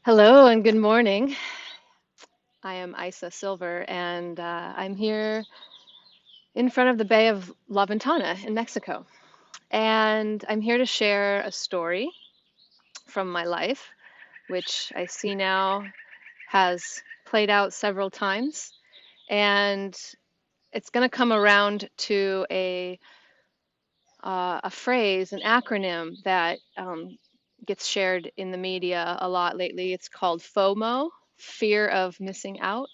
Hello and good morning. I am Isa Silver, and I'm here in front of the Bay of La Ventana in Mexico. And I'm here to share a story from my life, which I see now has played out several times. And it's going to come around to a phrase, an acronym that gets shared in the media a lot lately. It's called FOMO, fear of missing out.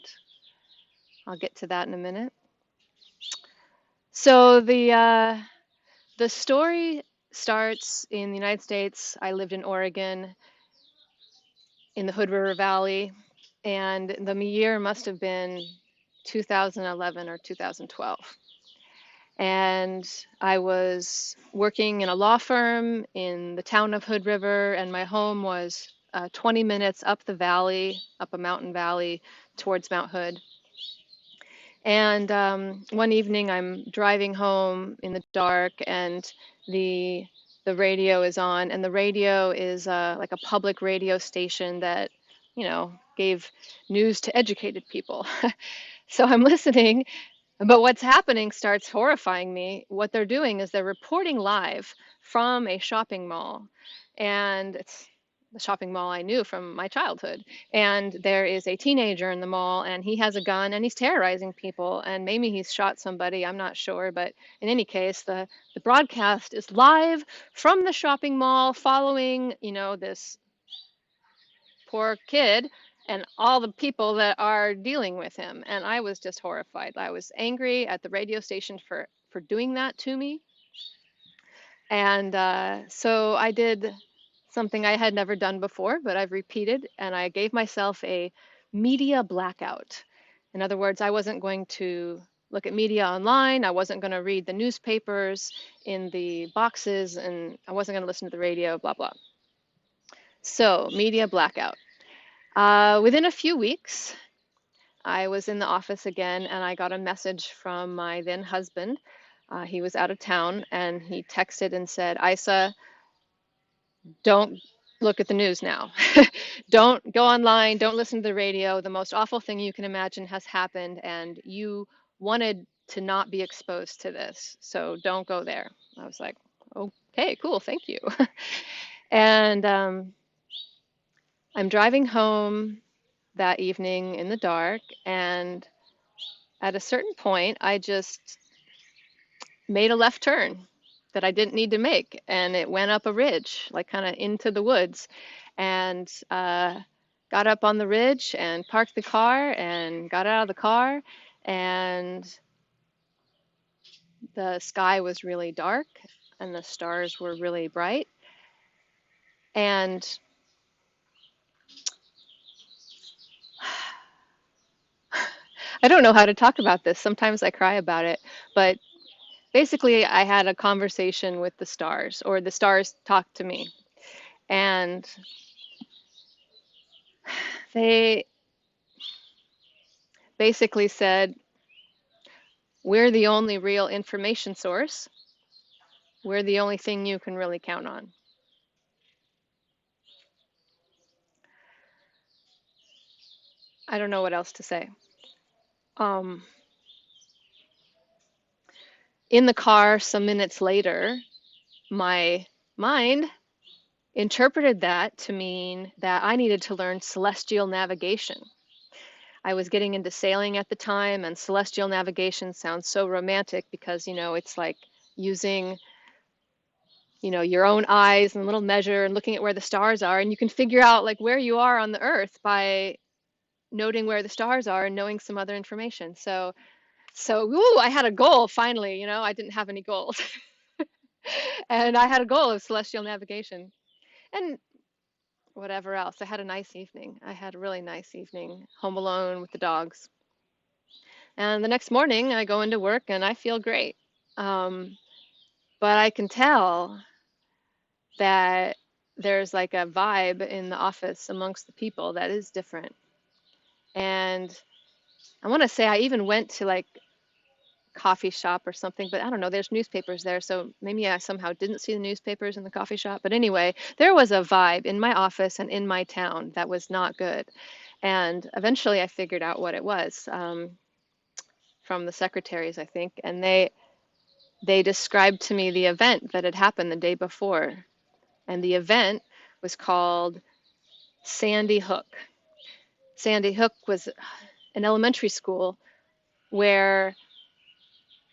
I'll get to that in a minute. So the story starts in the United States. I lived in Oregon in the Hood River Valley, and the year must have been 2011 or 2012. And I was working in a law firm in the town of Hood River, and my home was 20 minutes up the valley, up a mountain valley towards Mount Hood. And one evening, I'm driving home in the dark, and the the radio is on, and the radio is like a public radio station that, gave news to educated people. So I'm listening, but what's happening starts horrifying me. What they're doing is they're reporting live from a shopping mall, and it's the shopping mall I knew from my childhood. And there is a teenager in the mall, and he has a gun, and he's terrorizing people, and maybe he's shot somebody, I'm not sure. But in any case, the broadcast is live from the shopping mall, following, this poor kid and all the people that are dealing with him. And I was just horrified. I was angry at the radio station for doing that to me. And so I did something I had never done before, but I've repeated, and I gave myself a media blackout. In other words, I wasn't going to look at media online. I wasn't going to read the newspapers in the boxes, and I wasn't going to listen to the radio, blah, blah. So, media blackout. Within a few weeks, I was in the office again, and I got a message from my then husband. He was out of town, and he texted and said, Isa, don't look at the news now. Don't go online. Don't listen to the radio. The most awful thing you can imagine has happened, and you wanted to not be exposed to this. So don't go there. I was like, okay, cool. Thank you. And I'm driving home that evening in the dark, and at a certain point, I just made a left turn that I didn't need to make, and it went up a ridge, like kind of into the woods, and got up on the ridge and parked the car and got out of the car, and the sky was really dark and the stars were really bright. And I don't know how to talk about this. Sometimes I cry about it, but basically, I had a conversation with the stars, or the stars talked to me, and they basically said, we're the only real information source. We're the only thing you can really count on. I don't know what else to say. Um, in the car, some minutes later, my mind interpreted that to mean that I needed to learn celestial navigation. I was getting into sailing at the time, and celestial navigation sounds so romantic because, it's like using, your own eyes and a little measure and looking at where the stars are, and you can figure out like where you are on the earth by noting where the stars are and knowing some other information. So ooh, I had a goal finally, I didn't have any goals. And I had a goal of celestial navigation and whatever else. I had a nice evening. I had a really nice evening home alone with the dogs. And the next morning I go into work and I feel great. Um, but I can tell that there's like a vibe in the office amongst the people that is different. And I want to say I even went to like coffee shop or something, but I don't know, there's newspapers there, so maybe I somehow didn't see the newspapers in the coffee shop. But anyway, there was a vibe in my office and in my town that was not good. And eventually I figured out what it was, from the secretaries, I think, and they described to me the event that had happened the day before. And the event was called Sandy Hook. Sandy Hook was an elementary school where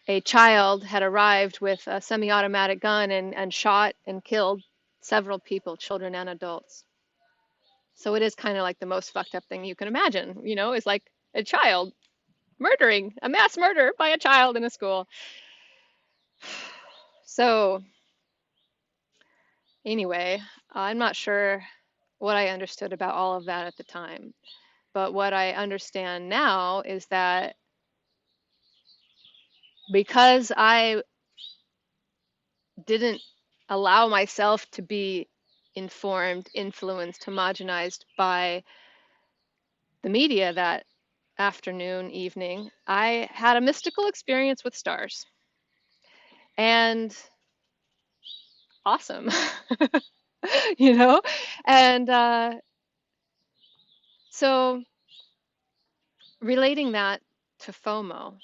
a child had arrived with a semi-automatic gun and shot and killed several people, children and adults. So it is kind of like the most fucked up thing you can imagine, is like a child murdering, a mass murder by a child in a school. So anyway, I'm not sure what I understood about all of that at the time, but what I understand now is that because I didn't allow myself to be informed, influenced, homogenized by the media that afternoon, evening, I had a mystical experience with stars. And awesome, you know? And so relating that to FOMO,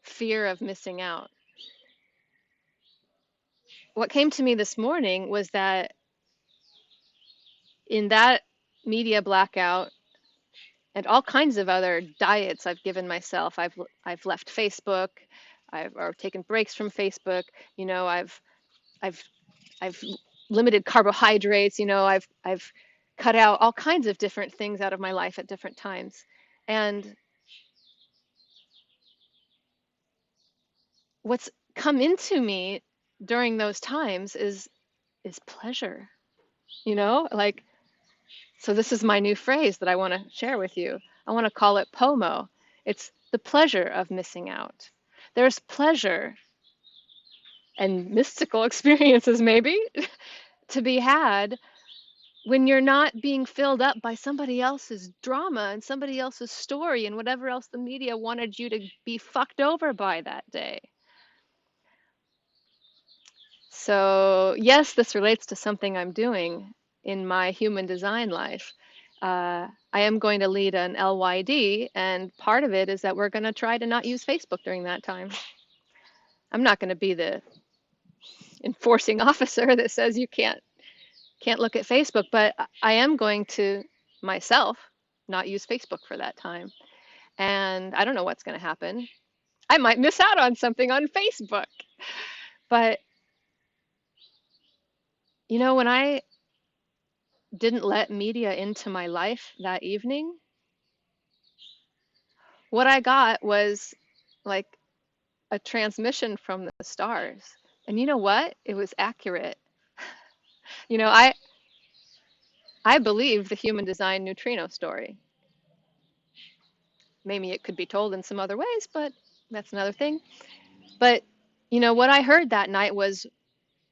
fear of missing out, what came to me this morning was that in that media blackout and all kinds of other diets I've given myself, I've left Facebook, or taken breaks from Facebook, I've I've limited carbohydrates, I've cut out all kinds of different things out of my life at different times. And what's come into me during those times is pleasure, like, so this is my new phrase that I want to share with you. I want to call it POMO. It's the pleasure of missing out. There's pleasure and mystical experiences maybe to be had when you're not being filled up by somebody else's drama and somebody else's story and whatever else the media wanted you to be fucked over by that day. So, yes, this relates to something I'm doing in my human design life. I am going to lead an LYD, and part of it is that we're going to try to not use Facebook during that time. I'm not going to be the enforcing officer that says you can't look at Facebook, but I am going to myself not use Facebook for that time. And I don't know what's going to happen. I might miss out on something on Facebook. But when I didn't let media into my life that evening, what I got was like a transmission from the stars. And you know what? It was accurate. You know, I I believe the human design neutrino story. Maybe it could be told in some other ways, but that's another thing. But what I heard that night was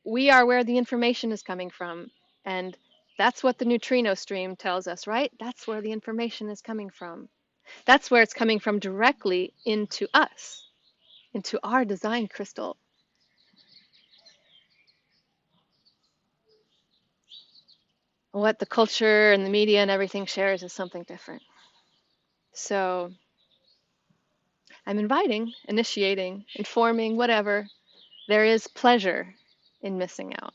we are where the information is coming from. And that's what the neutrino stream tells us, right? That's where the information is coming from. That's where it's coming from directly into us, into our design crystal. What the culture and the media and everything shares is something different. So I'm inviting, initiating, informing, whatever. There is pleasure in missing out.